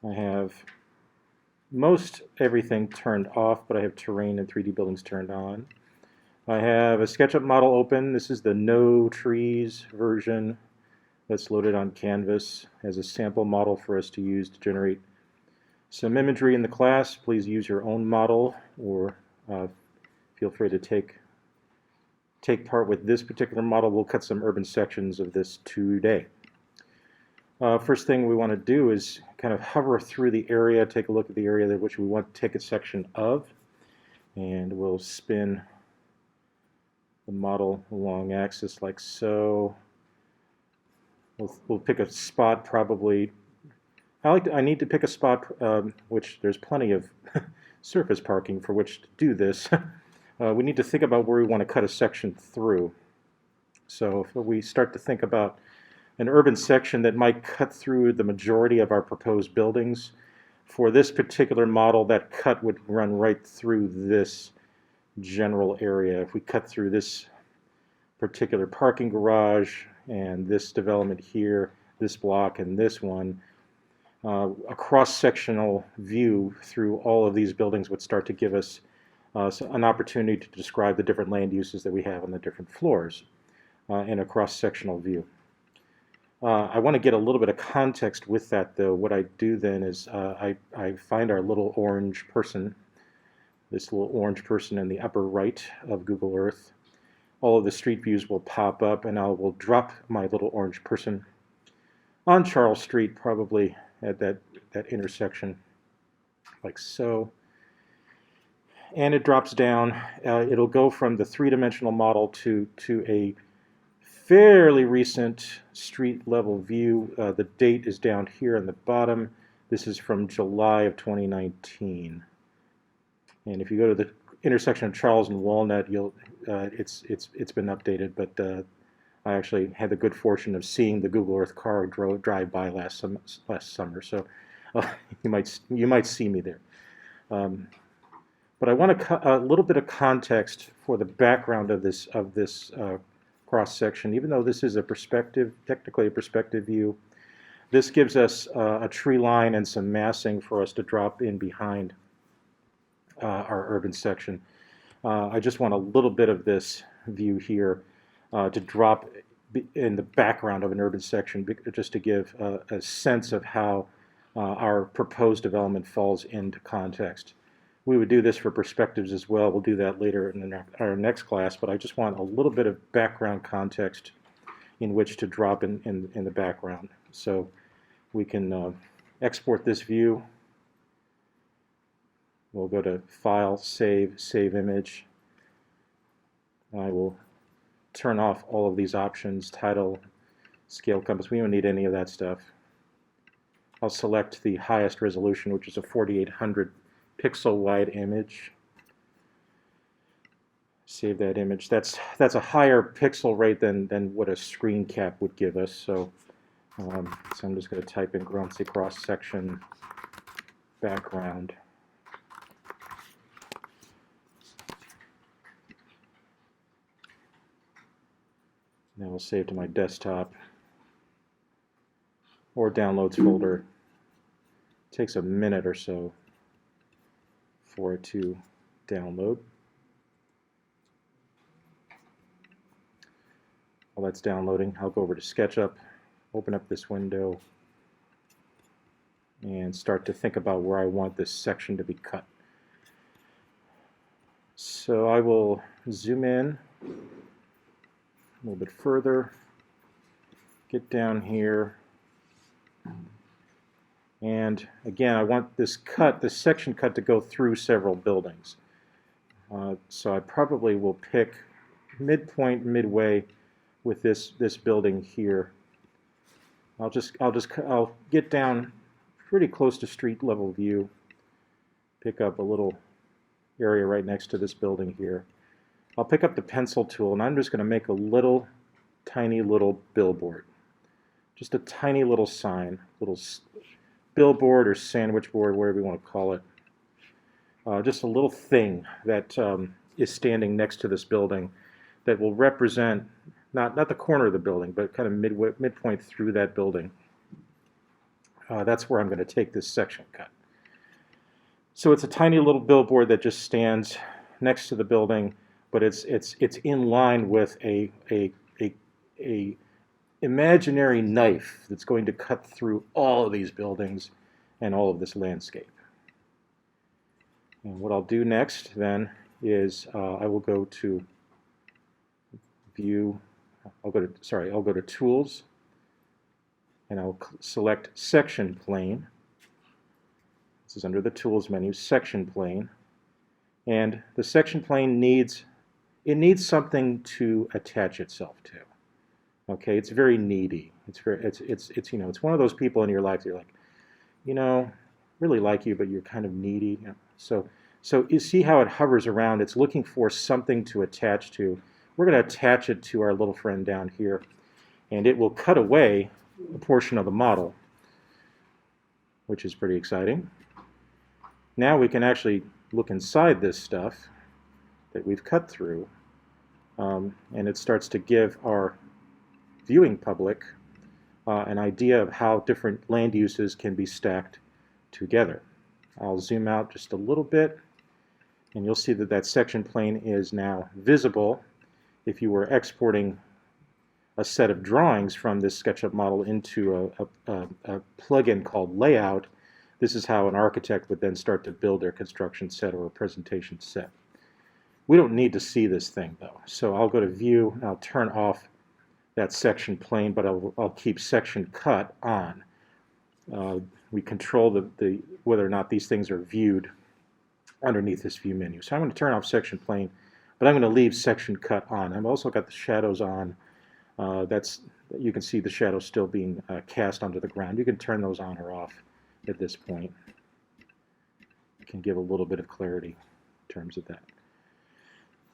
I have most everything turned off, but I have terrain and 3D buildings turned on. I have a SketchUp model open. This is the no trees version that's loaded on Canvas as a sample model for us to use to generate some imagery in the class. Please use your own model, or feel free to take part with this particular model. We'll cut some urban sections of this today. First thing we want to do is kind of hover through the area, take a look at the area that which we want to take a section of, and we'll spin the model along axis like so. We'll pick a spot probably. I need to pick a spot which there's plenty of surface parking for which to do this. We need to think about where we want to cut a section through. So if we start to think about an urban section that might cut through the majority of our proposed buildings, for this particular model, that cut would run right through this general area. If we cut through this particular parking garage and this development here, this block and this one, a cross-sectional view through all of these buildings would start to give us an opportunity to describe the different land uses that we have on the different floors in a cross-sectional view. I want to get a little bit of context with that, though. What I do then is I find our little orange person, this little orange person in the upper right of Google Earth. All of the street views will pop up, and I will drop my little orange person on Charles Street, probably at that intersection, like so. And it drops down. It'll go from the three-dimensional model to a fairly recent street level view. The date is down here on the bottom. This is from July of 2019. And if you go to the intersection of Charles and Walnut, it's been updated, but I actually had the good fortune of seeing the Google Earth car drive by last summer, so you might see me there. But I want a little bit of context for the background of this cross section. Even though this is a perspective, technically a perspective view, this gives us a tree line and some massing for us to drop in behind our urban section. I just want a little bit of this view here to drop in the background of an urban section, just to give a sense of how our proposed development falls into context. We would do this for perspectives as well. We'll do that later in our next class, but I just want a little bit of background context in which to drop in the background. So we can export this view. We'll go to File, Save Image. I will turn off all of these options, title, scale compass. We don't need any of that stuff. I'll select the highest resolution, which is a 4800 pixel wide image. Save that image. That's a higher pixel rate than what a screen cap would give us. So I'm just going to type in cross section background. Now we'll save to my desktop or downloads folder. It takes a minute or so for it to download. While that's downloading, I'll go over to Sketchup, open up this window, and start to think about where I want this section to be cut. So I will zoom in a little bit further, get down here, and again I want this section cut to go through several buildings. So I probably will pick midway with this building here. I'll get down pretty close to street level view, pick up a little area right next to this building here. I'll pick up the pencil tool, and I'm just going to make a tiny little billboard. Just a tiny little sign, little billboard or sandwich board, whatever you want to call it. Just a little thing that is standing next to this building that will represent not the corner of the building, but kind of midpoint through that building. that's where I'm going to take this section cut. So it's a tiny little billboard that just stands next to the building, but it's in line with a imaginary knife that's going to cut through all of these buildings and all of this landscape. And what I'll do next then is I will go to View. I'll go to Tools, and I'll select Section Plane. This is under the Tools menu, Section Plane. And the section plane needs something to attach itself to. Okay, it's very needy. It's you know, it's one of those people in your life that you're like, you know, really like you, but you're kind of needy. You know? So you see how it hovers around. It's looking for something to attach to. We're going to attach it to our little friend down here, and it will cut away a portion of the model, which is pretty exciting. Now we can actually look inside this stuff that we've cut through, and it starts to give our viewing public an idea of how different land uses can be stacked together. I'll zoom out just a little bit, and you'll see that that section plane is now visible. If you were exporting a set of drawings from this SketchUp model into a plugin called Layout, this is how an architect would then start to build their construction set or a presentation set. We don't need to see this thing though, so I'll go to View and I'll turn off that section plane, but I'll keep Section Cut on. We control the whether or not these things are viewed underneath this View menu. So I'm going to turn off Section Plane, but I'm going to leave Section Cut on. I've also got the shadows on. You can see the shadows still being cast onto the ground. You can turn those on or off at this point. It can give a little bit of clarity in terms of that.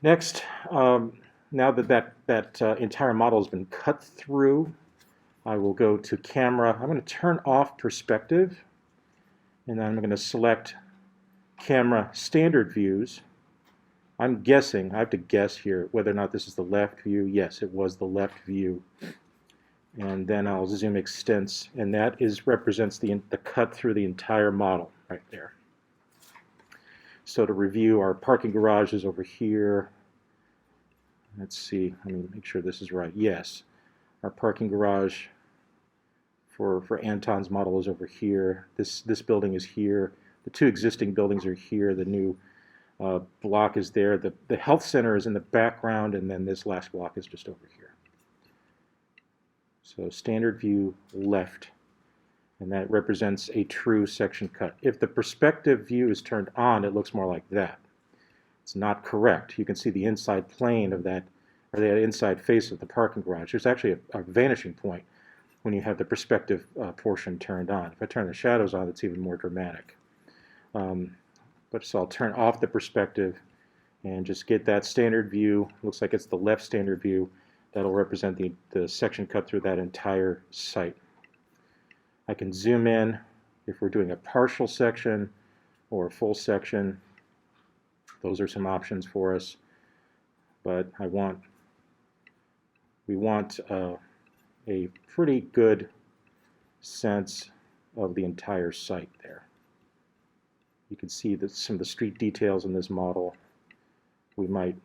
Next, now that entire model has been cut through, I will go to Camera. I'm going to turn off Perspective, and then I'm going to select Camera Standard Views. I'm guessing, I have to guess here, whether or not this is the left view. Yes, it was the left view. And then I'll zoom extents, and that represents the cut through the entire model right there. So to review, our parking garage is over here. Let's see, let me make sure this is right. Yes, our parking garage for Anton's model is over here. This building is here. The two existing buildings are here. The new block is there. The health center is in the background, and then this last block is just over here. So standard view left, and that represents a true section cut. If the perspective view is turned on, it looks more like that. It's not correct. You can see the inside plane of that, or the inside face of the parking garage. There's actually a vanishing point when you have the perspective portion turned on. If I turn the shadows on, it's even more dramatic. So I'll turn off the perspective and just get that standard view. Looks like it's the left standard view. That'll represent the section cut through that entire site. I can zoom in if we're doing a partial section or a full section. Those are some options for us. But we want a pretty good sense of the entire site there. You can see that some of the street details in this model. We might,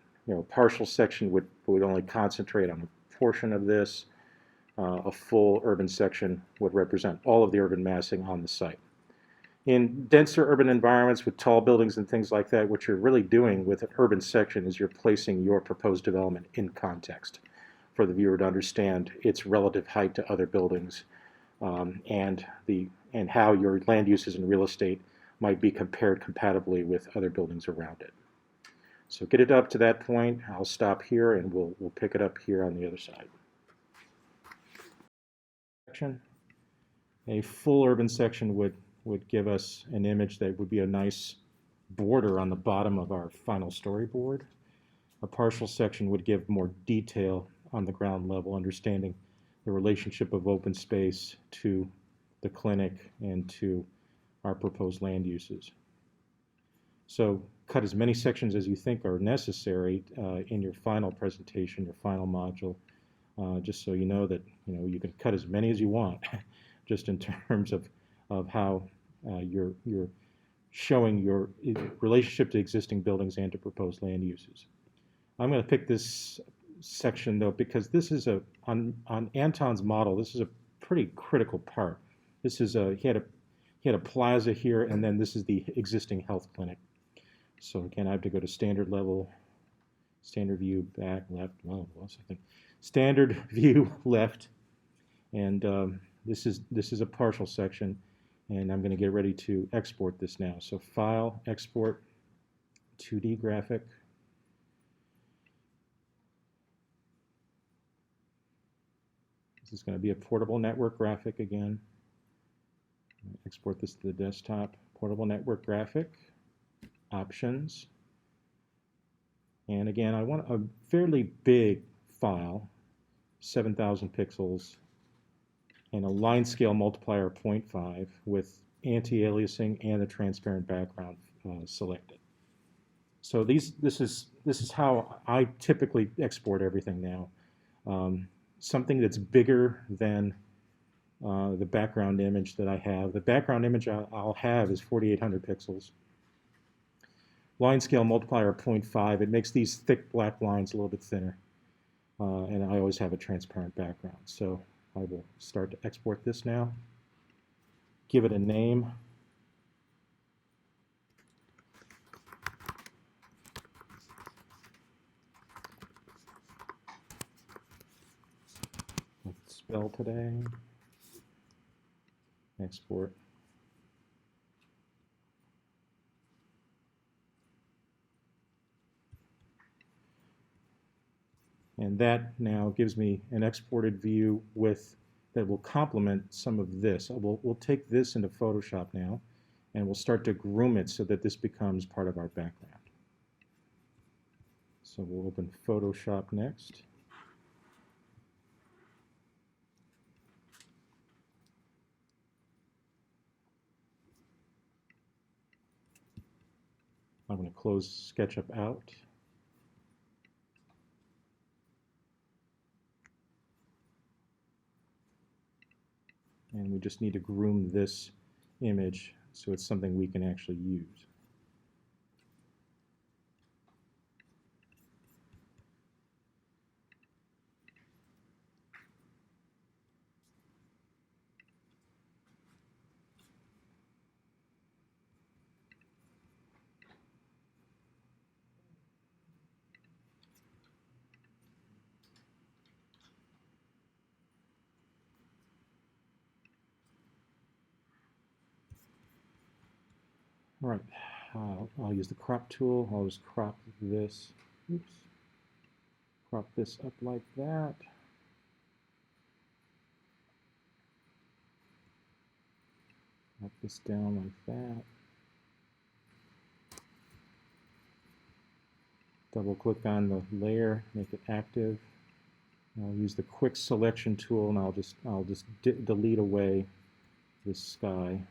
partial section would only concentrate on a portion of this. A full urban section would represent all of the urban massing on the site. In denser urban environments with tall buildings and things like that, what you're really doing with an urban section is you're placing your proposed development in context for the viewer to understand its relative height to other buildings, and how your land uses and real estate might be compared compatibly with other buildings around it. So get it up to that point. I'll stop here, and we'll pick it up here on the other side. A full urban section would give us an image that would be a nice border on the bottom of our final storyboard. A partial section would give more detail on the ground level, understanding the relationship of open space to the clinic and to our proposed land uses. So cut as many sections as you think are necessary in your final presentation, your final module, just so you know that you can cut as many as you want, just in terms of of how you're showing your relationship to existing buildings and to proposed land uses. I'm going to pick this section though because this is on Anton's model. This is a pretty critical part. This is he had a plaza here, and then this is the existing health clinic. So again, I have to go to standard level, standard view, back, left. Oh, what's I think standard view left, and this is a partial section, and I'm going to get ready to export this now. So File, Export, 2D graphic. This is going to be a portable network graphic again. Export this to the desktop. Portable network graphic. Options. And again, I want a fairly big file, 7,000 pixels, and a line scale multiplier of 0.5 with anti-aliasing and a transparent background selected. So this is how I typically export everything now. Something that's bigger than the background image that I have. The background image I'll have is 4,800 pixels. Line scale multiplier of 0.5. It makes these thick black lines a little bit thinner. And I always have a transparent background. So I will start to export this now. Give it a name. Let's spell today. Export. And that now gives me an exported view that will complement some of this. We'll take this into Photoshop now, and we'll start to groom it so that this becomes part of our background. So we'll open Photoshop next. I'm going to close SketchUp out. And we just need to groom this image so it's something we can actually use. All right, I'll use the crop tool. I'll just crop this. Oops. Crop this up like that. Crop this down like that. Double click on the layer, make it active. I'll use the quick selection tool, and I'll just delete away this sky.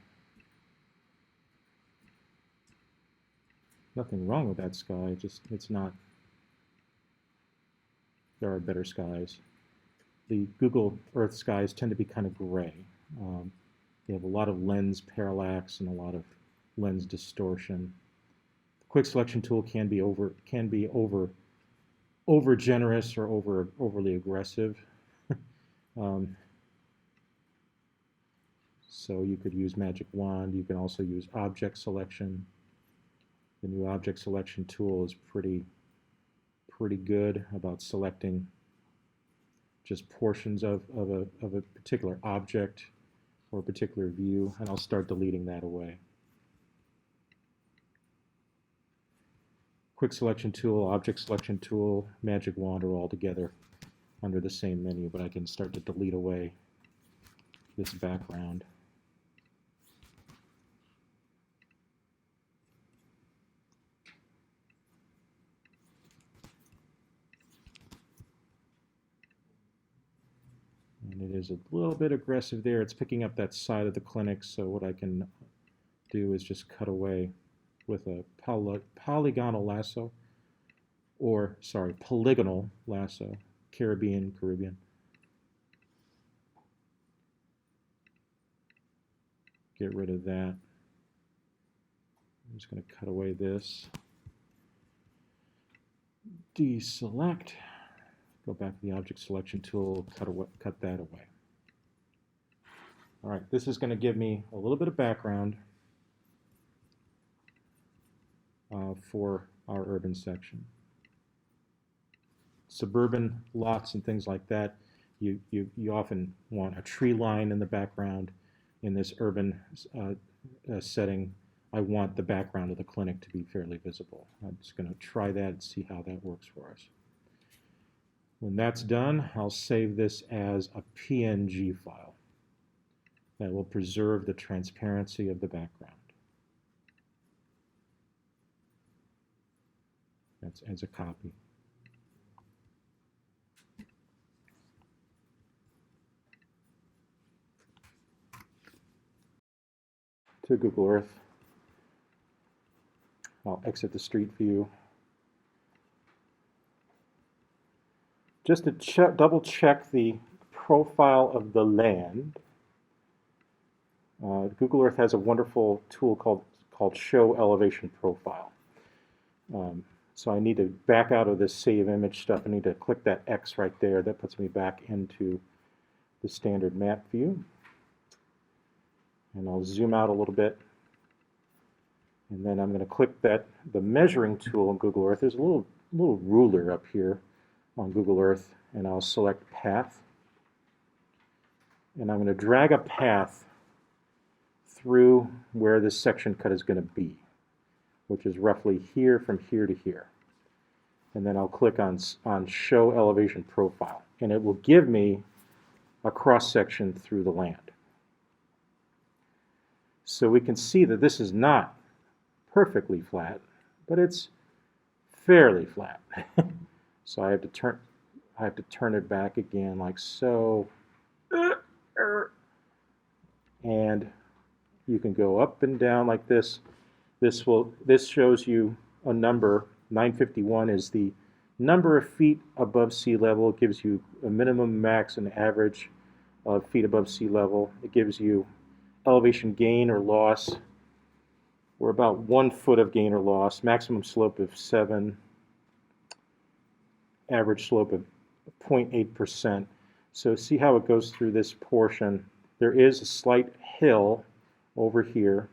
Nothing wrong with that sky, it's not. There are better skies. The Google Earth skies tend to be kind of gray. They have a lot of lens parallax and a lot of lens distortion. The quick selection tool can be over generous or overly aggressive. So you could use Magic Wand. You can also use object selection. The new object selection tool is pretty good about selecting just portions of a particular object or a particular view, and I'll start deleting that away. Quick selection tool, object selection tool, Magic Wand are all together under the same menu, but I can start to delete away this background. And it is a little bit aggressive there. It's picking up that side of the clinic, so what I can do is just cut away with a polygonal lasso, or sorry, polygonal lasso, Caribbean. get rid of that. I'm just going to cut away this. Deselect. Go back to the object selection tool, cut that away. All right, this is going to give me a little bit of background for our urban section. Suburban lots and things like that, you often want a tree line in the background. In this urban setting, I want the background of the clinic to be fairly visible. I'm just going to try that and see how that works for us. When that's done, I'll save this as a PNG file that will preserve the transparency of the background. That's as a copy. To Google Earth. I'll exit the street view. Just to double check the profile of the land, Google Earth has a wonderful tool called Show Elevation Profile. So I need to back out of this save image stuff. I need to click that X right there. That puts me back into the standard map view. And I'll zoom out a little bit. And then I'm going to click the measuring tool on Google Earth. There's a little ruler up here on Google Earth, and I'll select Path. And I'm going to drag a path through where this section cut is going to be, which is roughly here from here to here. And then I'll click on Show Elevation Profile, and it will give me a cross-section through the land. So we can see that this is not perfectly flat, but it's fairly flat. So I have to turn it back again like so. And you can go up and down like this. This shows you a number. 951 is the number of feet above sea level. It gives you a minimum, max, and average of feet above sea level. It gives you elevation gain or loss. We're about 1 foot of gain or loss. Maximum slope of 7. Average slope of 0.8%. So see how it goes through this portion. There is a slight hill over here,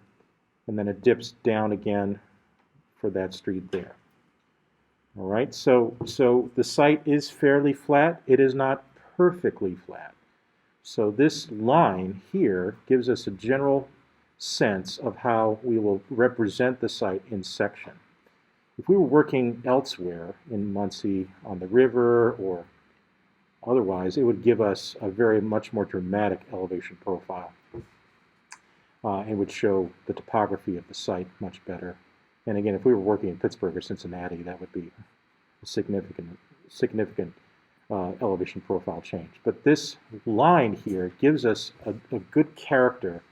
and then it dips down again for that street there. All right, so the site is fairly flat. It is not perfectly flat. So this line here gives us a general sense of how we will represent the site in section. If we were working elsewhere in Muncie on the river or otherwise, it would give us a much more dramatic elevation profile. It would show the topography of the site much better. And again, if we were working in Pittsburgh or Cincinnati, that would be a significant elevation profile change. But this line here gives us a good character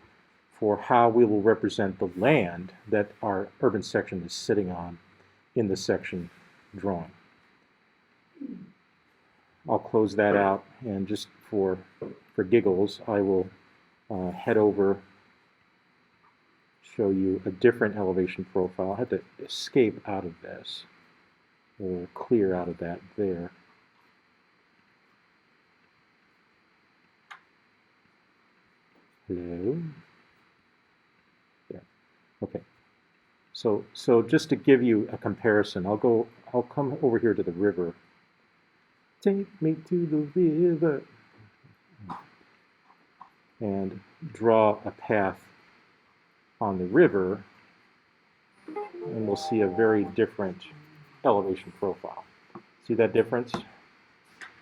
for how we will represent the land that our urban section is sitting on in the section drawing. I'll close that out, and just for giggles, I will head over, show you a different elevation profile. I had to escape out of this, or clear out of that there. Hello? There. Okay. So just to give you a comparison, I'll come over here to the river. Take me to the river. And draw a path on the river, and we'll see a very different elevation profile. See that difference?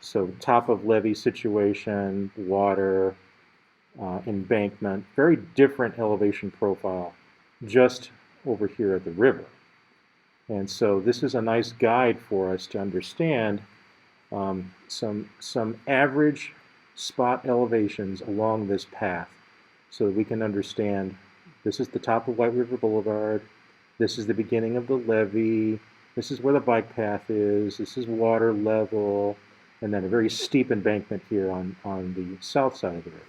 So top of levee situation, water, embankment, very different elevation profile just over here at the river. And so this is a nice guide for us to understand some average spot elevations along this path, so that we can understand this is the top of White River Boulevard, this is the beginning of the levee, this is where the bike path is, this is water level, and then a very steep embankment here on the south side of the river.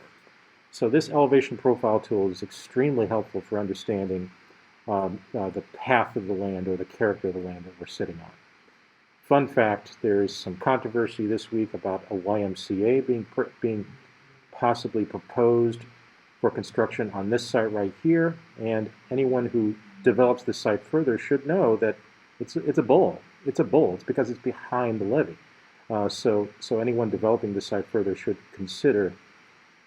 So this elevation profile tool is extremely helpful for understanding the path of the land or the character of the land that we're sitting on. Fun fact, there's some controversy this week about a YMCA being possibly proposed for construction on this site right here, and anyone who develops this site further should know that it's a bull. It's a bull. It's because it's behind the levee. So anyone developing this site further should consider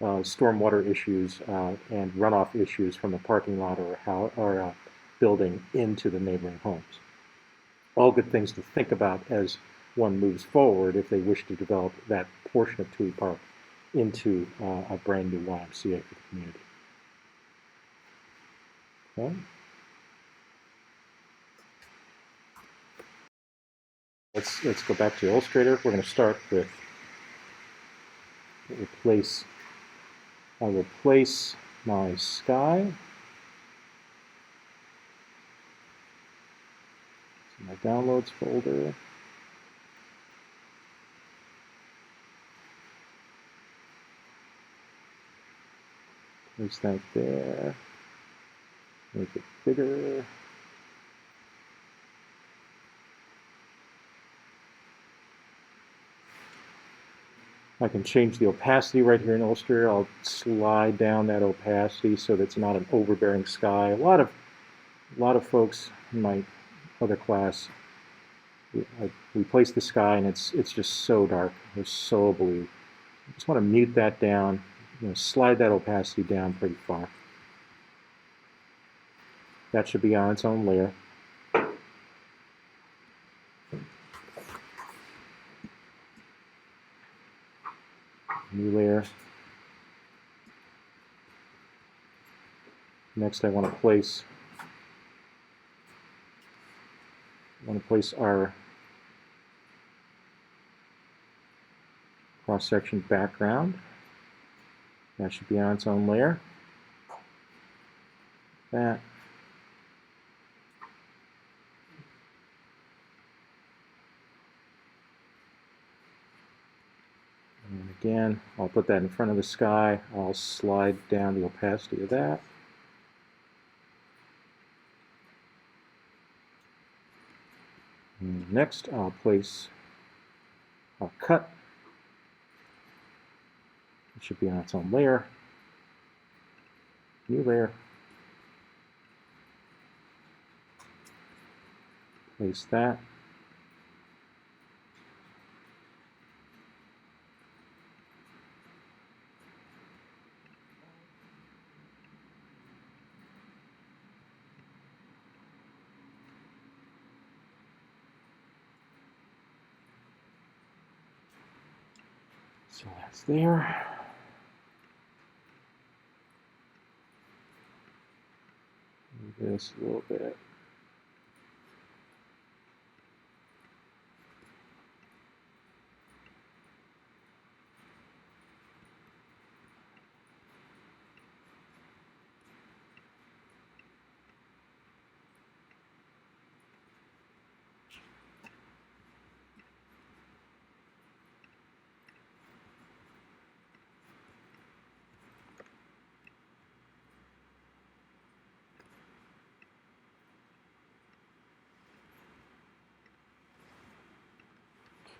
stormwater issues and runoff issues from a parking lot or a building into the neighboring homes. All good things to think about as one moves forward if they wish to develop that portion of Tui Park into a brand new YMCA for the community. Okay. Let's go back to Illustrator. We're going to start with I'll replace my sky. So my downloads folder. Place that there. Make it bigger. I can change the opacity right here in Illustrator. I'll slide down that opacity so that it's not an overbearing sky. A lot of folks in my other class, we place the sky and it's just so dark. It's so blue. I just want to mute that down. Slide that opacity down pretty far. That should be on its own layer. New layer. Next, I want to place our cross-section background. That should be on its own layer. That. And again, I'll put that in front of the sky. I'll slide down the opacity of that. And next, I'll cut. It should be on its own layer. New layer. Place that. So that's there. Move this a little bit.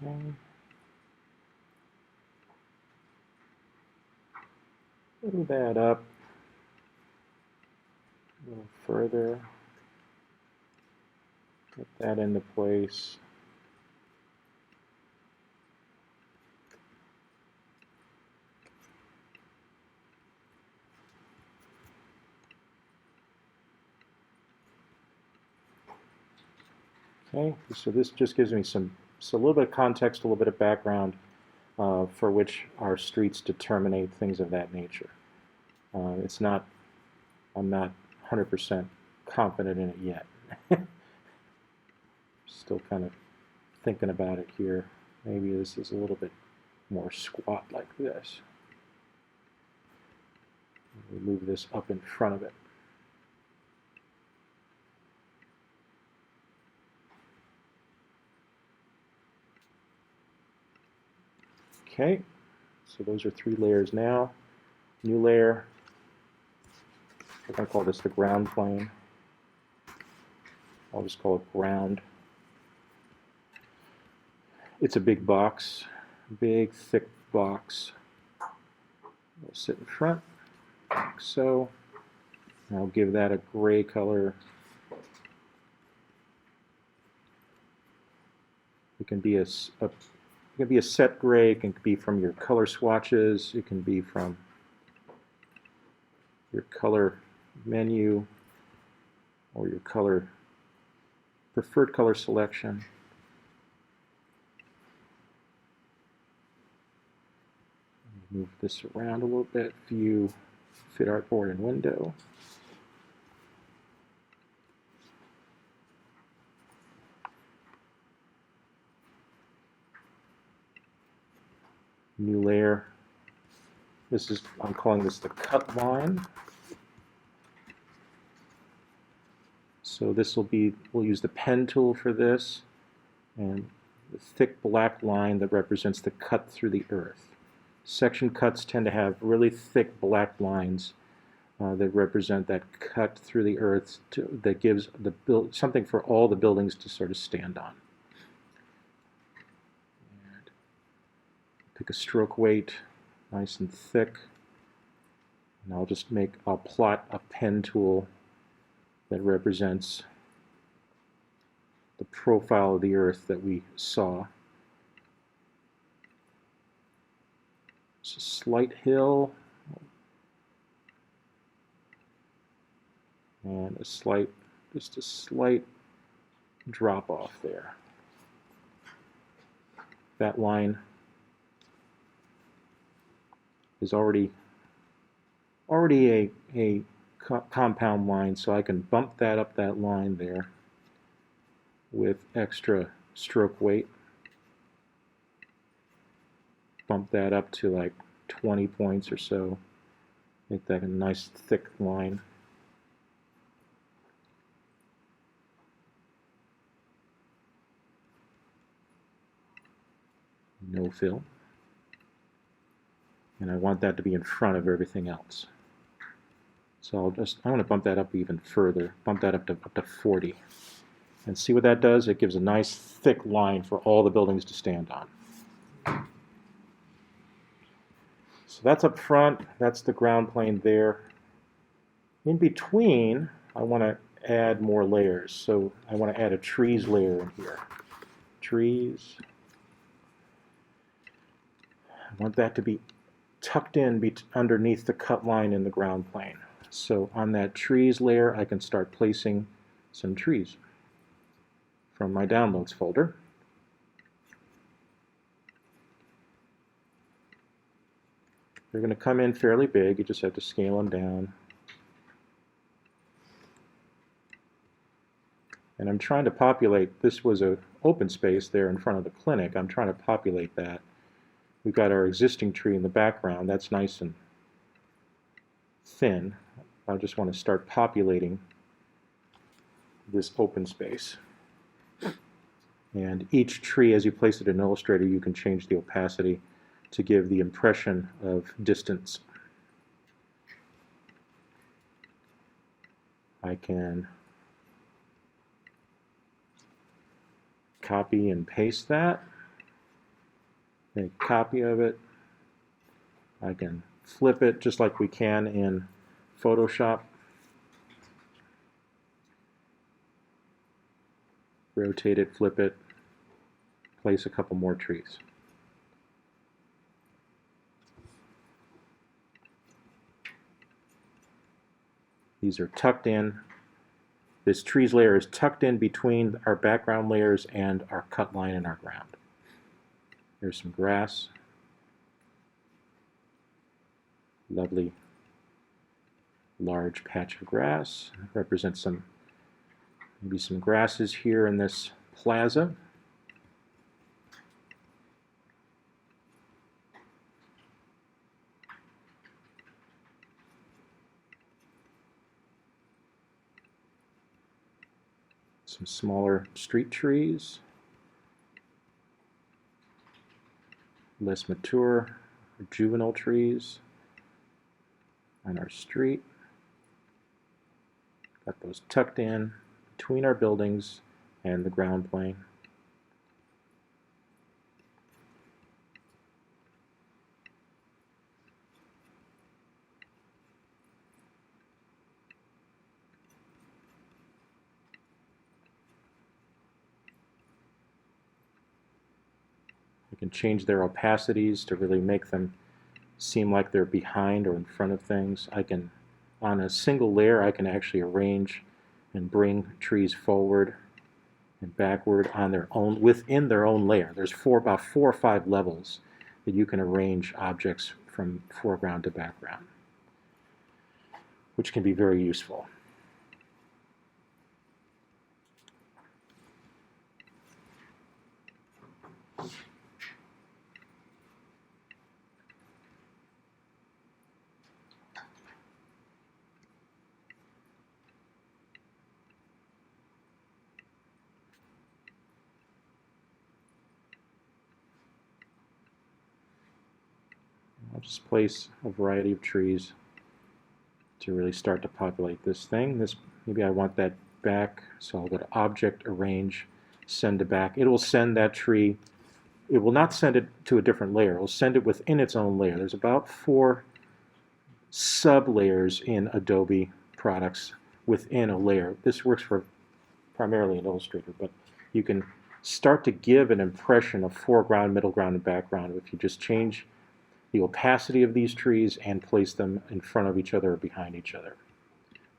Okay. Move that up a little further. Get that into place. Okay, so this just gives me a little bit of context, a little bit of background for which our streets determinate things of that nature. I'm not 100% confident in it yet. Still kind of thinking about it here. Maybe this is a little bit more squat like this. We move this up in front of it. Okay, so those are 3 layers now. New layer. We're going to call this the ground plane. I'll just call it ground. It's a big box, big thick box. It'll sit in front, like so. And I'll give that a gray color. It can be a set gray. It can be from your color swatches. It can be from your color menu or your preferred color selection. Move this around a little bit. View, fit artboard and window. New layer. I'm calling this the cut line. So this will be, we'll use the pen tool for this, and the thick black line that represents the cut through the earth. Section cuts tend to have really thick black lines that represent that cut through the earth that gives something for all the buildings to sort of stand on. And pick a stroke weight, nice and thick, and I'll plot a pen tool that represents the profile of the earth that we saw. It's a slight hill and just a slight drop off there. That line is already a compound line, so I can bump that up that line there with extra stroke weight. Bump that up to like 20 points or so. Make that a nice thick line. No fill. And I want that to be in front of everything else. So I want to bump that up even further, bump that up to 40. And see what that does? It gives a nice thick line for all the buildings to stand on. So that's up front, that's the ground plane there. In between, I want to add more layers. So I want to add a trees layer in here. Trees. I want that to be tucked in underneath the cut line in the ground plane. So on that trees layer, I can start placing some trees from my downloads folder. They're going to come in fairly big. You just have to scale them down. And I'm trying to populate, this was an open space there in front of the clinic. I'm trying to populate that. We've got our existing tree in the background. That's nice and thin. I just want to start populating this open space. And each tree, as you place it in Illustrator, you can change the opacity to give the impression of distance. I can copy and paste that. Make a copy of it. I can flip it just like we can in Photoshop. Rotate it, flip it, place a couple more trees. These are tucked in. This trees layer is tucked in between our background layers and our cut line and our ground. There's some grass. Lovely large patch of grass. Represents maybe some grasses here in this plaza. Some smaller street trees. Less mature, juvenile trees. on our street. Got those tucked in between our buildings and the ground plane. You can change their opacities to really make them seem like they're behind or in front of things. On a single layer, I can actually arrange and bring trees forward and backward on their own, within their own layer. There's about 4 or 5 levels that you can arrange objects from foreground to background, which can be very useful. I'll just place a variety of trees to really start to populate this thing. Maybe I want that back, so I'll go to Object, Arrange, Send to Back. It will send that tree. It will not send it to a different layer. It will send it within its own layer. There's about 4 sub-layers in Adobe products within a layer. This works for primarily in Illustrator, but you can start to give an impression of foreground, middle ground, and background if you just change the opacity of these trees and place them in front of each other or behind each other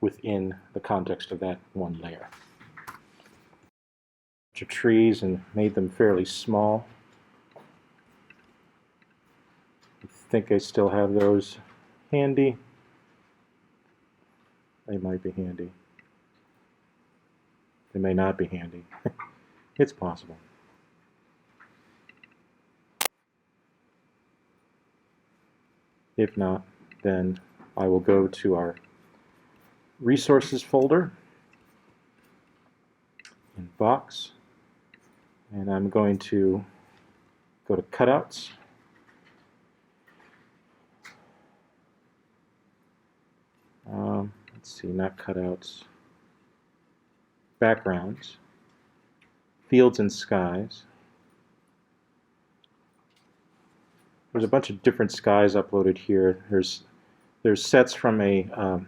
within the context of that one layer. Bunch of trees and made them fairly small. I think I still have those handy. They might be handy. They may not be handy. It's possible. If not, then I will go to our Resources folder in Box, and I'm going to go to Cutouts. Let's see, not Cutouts. Backgrounds. Fields and Skies. There's a bunch of different skies uploaded here. There's sets from a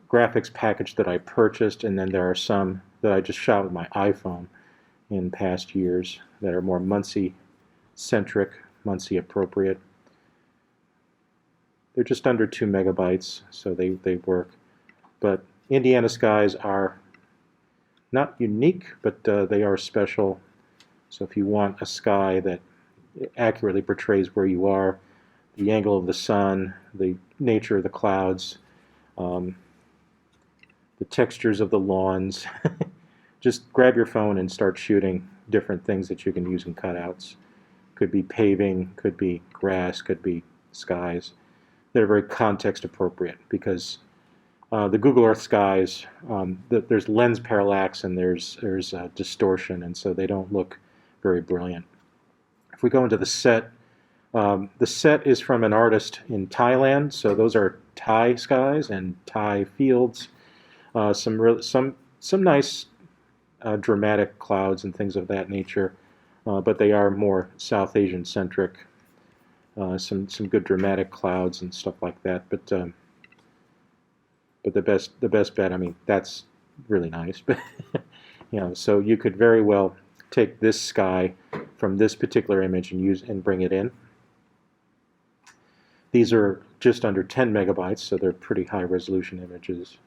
graphics package that I purchased, and then there are some that I just shot with my iPhone in past years that are more Muncie-centric, Muncie-appropriate. They're just under 2 megabytes, so they work. But Indiana skies are not unique, but they are special. So if you want a sky that accurately portrays where you are, the angle of the sun, the nature of the clouds, the textures of the lawns, just grab your phone and start shooting different things that you can use in cutouts. Could be paving, could be grass, could be skies. They're very context appropriate because the Google Earth skies, there's lens parallax and there's distortion, and so they don't look very brilliant. If we go into the set is from an artist in Thailand, so those are Thai skies and Thai fields. Some nice dramatic clouds and things of that nature, but they are more South Asian centric. Some good dramatic clouds and stuff like that, but the best bet, I mean, that's really nice, but so you could very well take this sky from this particular image and bring it in. These are just under 10 megabytes, so they're pretty high resolution images.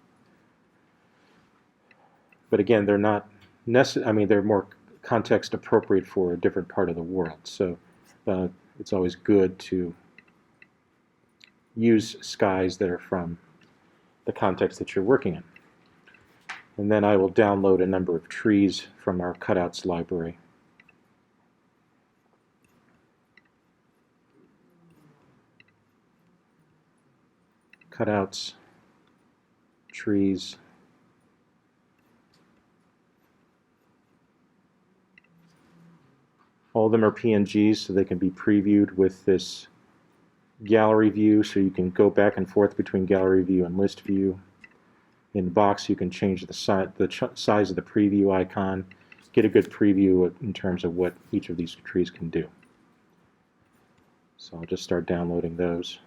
But again, they're not necessarily, I mean, they're more context appropriate for a different part of the world. So it's always good to use skies that are from the context that you're working in. And then I will download a number of trees from our cutouts library. Cutouts, trees. All of them are PNGs, so they can be previewed with this gallery view, so you can go back and forth between gallery view and list view. In the box, you can change the size of the preview icon, get a good preview in terms of what each of these trees can do. So I'll just start downloading those.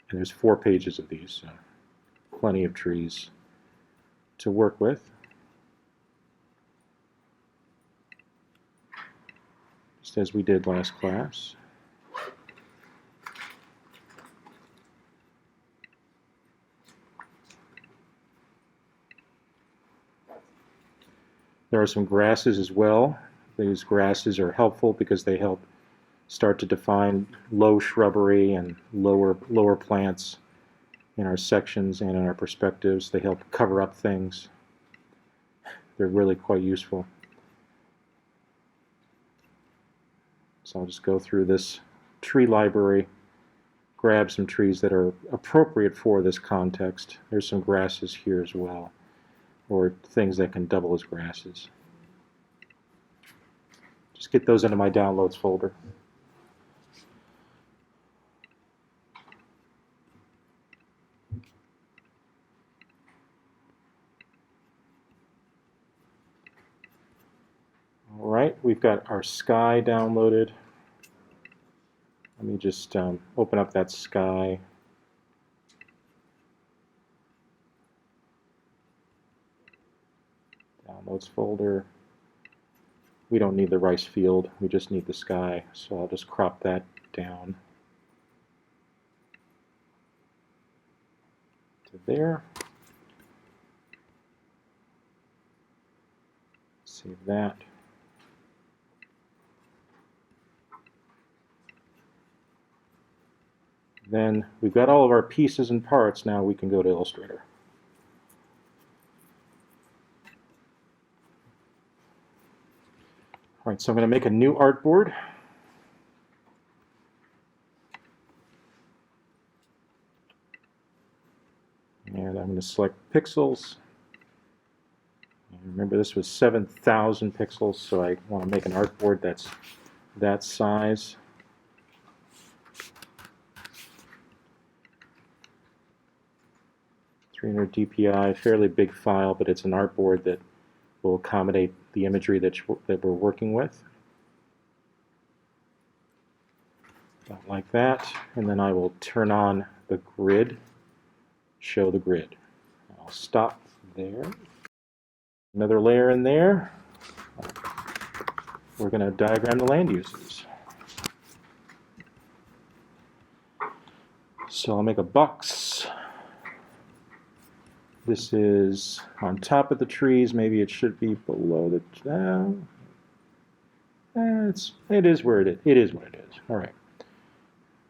And there's 4 pages of these, so plenty of trees to work with. Just as we did last class. There are some grasses as well. These grasses are helpful because they help start to define low shrubbery and lower plants in our sections and in our perspectives. They help cover up things. They're really quite useful. So I'll just go through this tree library, grab some trees that are appropriate for this context. There's some grasses here as well, or things that can double as grasses. Just get those into my downloads folder. All right, we've got our sky downloaded. Let me just open up that sky. Downloads folder. We don't need the rice field, we just need the sky, so I'll just crop that down to there. Save that. Then we've got all of our pieces and parts. Now we can go to Illustrator. All right, so I'm going to make a new artboard. And I'm going to select pixels. And remember, this was 7,000 pixels, so I want to make an artboard that's that size. .300 DPI, fairly big file, but it's an artboard that will accommodate the imagery that we're working with. About like that, and then I will turn on the grid, show the grid. I'll stop there. Another layer in there. We're going to diagram the land uses. So I'll make a box. This is on top of the trees. Maybe it should be below the. It is where it is. It is what it is. All right.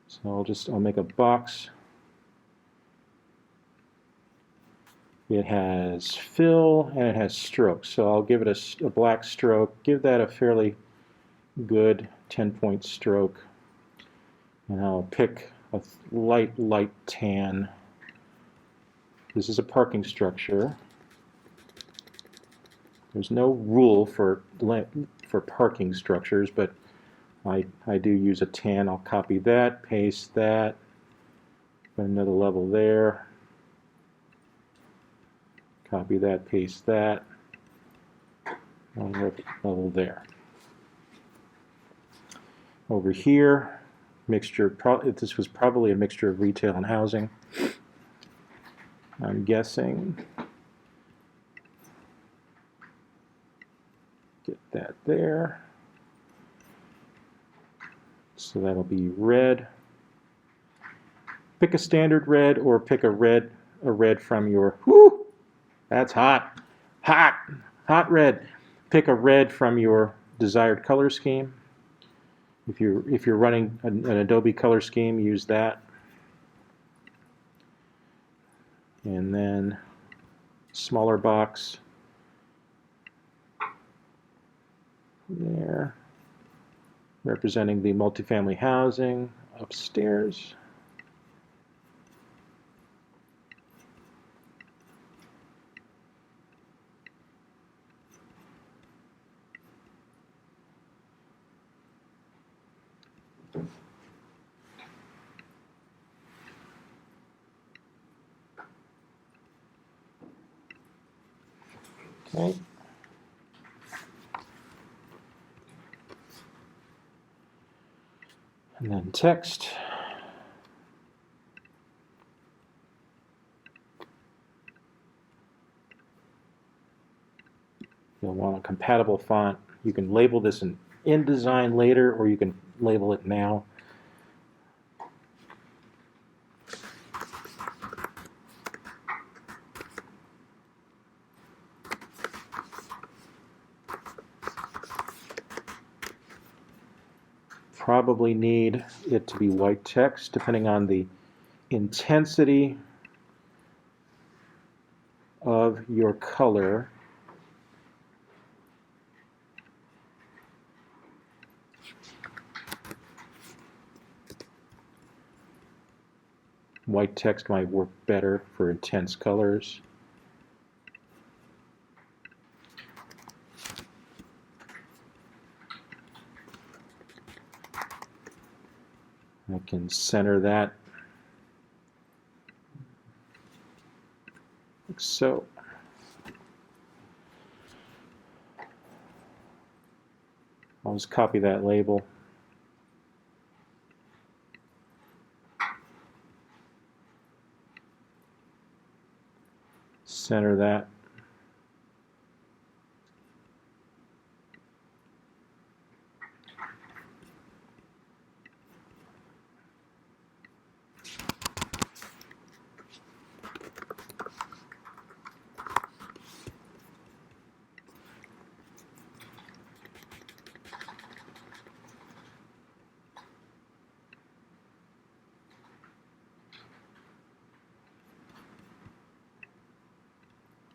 So I'll make a box. It has fill and it has stroke. So I'll give it a black stroke. Give that a fairly good 10-point stroke, and I'll pick a light tan. This is a parking structure. There's no rule for parking structures, but I do use a tan. I'll copy that, paste that, put another level there. Copy that, paste that, another level there. Over here, mixture. This was probably a mixture of retail and housing. I'm guessing. Get that there. So that'll be red. Pick a standard red or pick a red from your, whoo, that's hot, hot red. Pick a red from your desired color scheme. If you're running an Adobe color scheme, use that. And then smaller box there, representing the multifamily housing upstairs. Okay. And then text. You'll want a compatible font. You can label this in InDesign later, or you can label it now. Probably need it to be white text, depending on the intensity of your color. White text might work better for intense colors. I can center that like so. I'll just copy that label. Center that.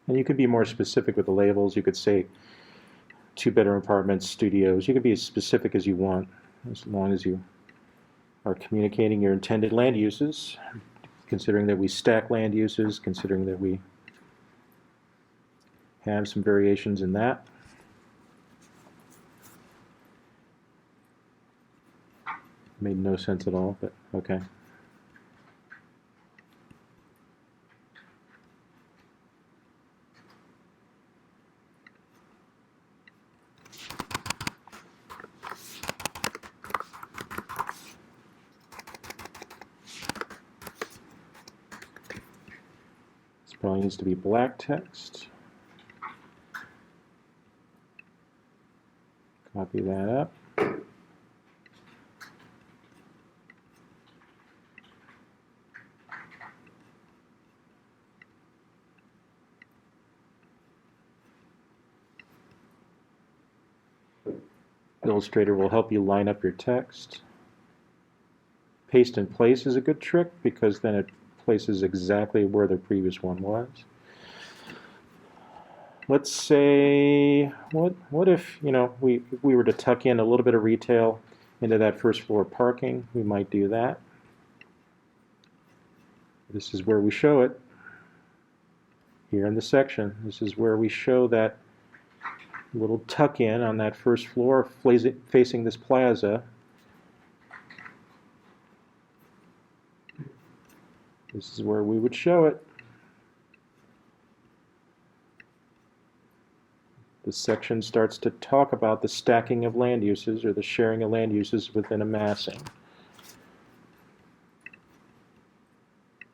And you could be more specific with the labels. You could say two-bedroom apartments, studios. You can be as specific as you want, as long as you are communicating your intended land uses, considering that we stack land uses, considering that we have some variations in that. Made no sense at all, but okay. This probably needs to be black text. Copy that up. Illustrator will help you line up your text. Paste in place is a good trick because then it places exactly where the previous one was. Let's say, what if, we were to tuck in a little bit of retail into that first floor parking? We might do that. This is where we show it. Here in the section, this is where we show that little tuck in on that first floor facing this plaza. This is where we would show it. This section starts to talk about the stacking of land uses or the sharing of land uses within a massing.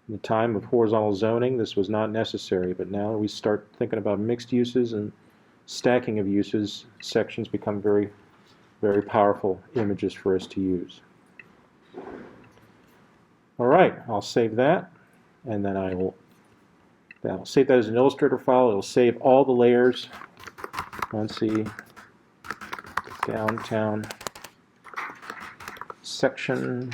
In the time of horizontal zoning, this was not necessary, but now we start thinking about mixed uses and stacking of uses. Sections become very, very powerful images for us to use. All right, I'll save that, and then I'll save that as an Illustrator file. It'll save all the layers. Muncie downtown section.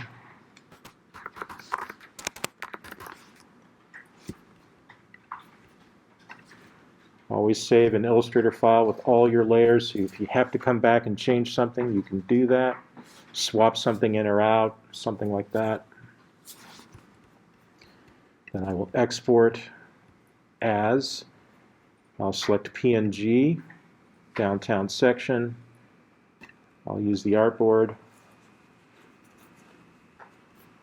Always save an Illustrator file with all your layers, so if you have to come back and change something, you can do that. Swap something in or out, something like that. Then I will export as. I'll select PNG, downtown section. I'll use the artboard.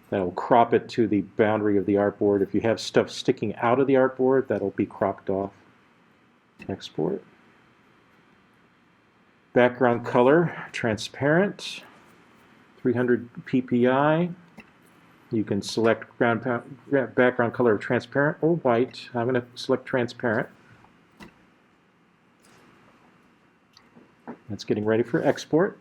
That'll crop it to the boundary of the artboard. If you have stuff sticking out of the artboard, that'll be cropped off. Export. Background color, transparent, 300 ppi. You can select background color of transparent or white. I'm going to select transparent. That's getting ready for export.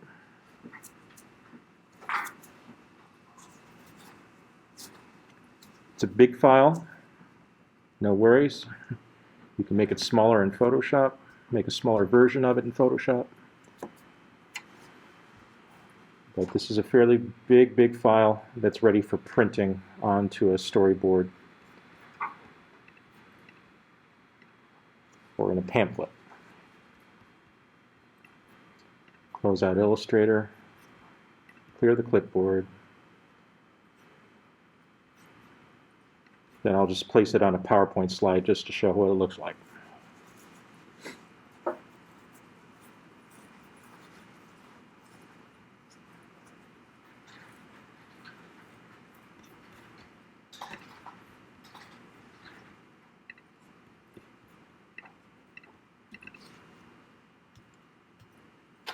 It's a big file, no worries. You can make it smaller in Photoshop, make a smaller version of it in Photoshop. But this is a fairly big file that's ready for printing onto a storyboard or in a pamphlet. Close out Illustrator, clear the clipboard. Then I'll just place it on a PowerPoint slide just to show what it looks like.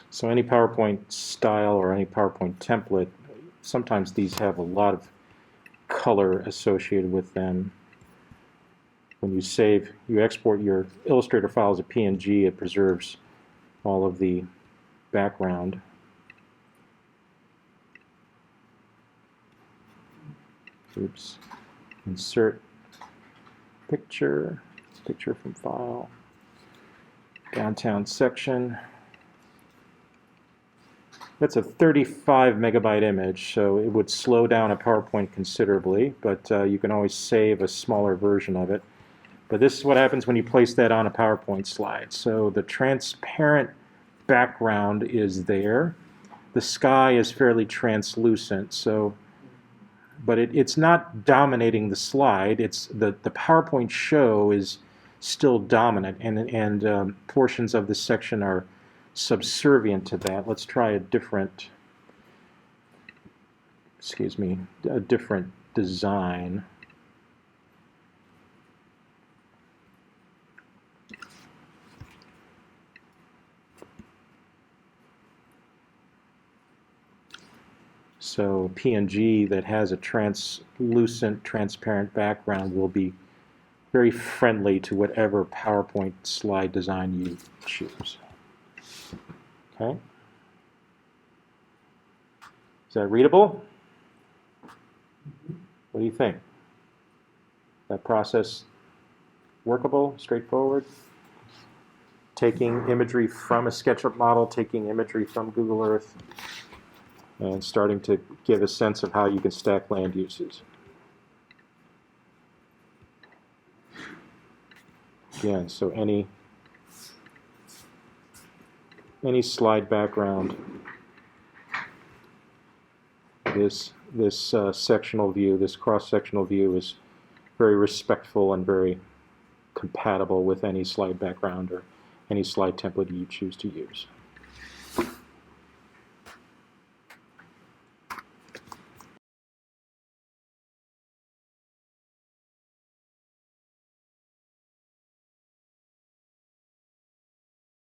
So any PowerPoint style or any PowerPoint template, sometimes these have a lot of color associated with them. When you save, you export your Illustrator file as a PNG, it preserves all of the background. Oops. Insert picture, picture from file, downtown section. That's a 35 megabyte image, so it would slow down a PowerPoint considerably, but you can always save a smaller version of it. But this is what happens when you place that on a PowerPoint slide. So the transparent background is there. The sky is fairly translucent, so, but it's not dominating the slide. It's the PowerPoint show is still dominant, and portions of this section are subservient to that. Let's try a different, a different design. So PNG that has a translucent, transparent background will be very friendly to whatever PowerPoint slide design you choose. Okay. Is that readable? What do you think? That process workable, straightforward? Taking imagery from a SketchUp model, taking imagery from Google Earth, and starting to give a sense of how you can stack land uses. Again, so any slide background, this sectional view, this cross-sectional view is very respectful and very compatible with any slide background or any slide template you choose to use.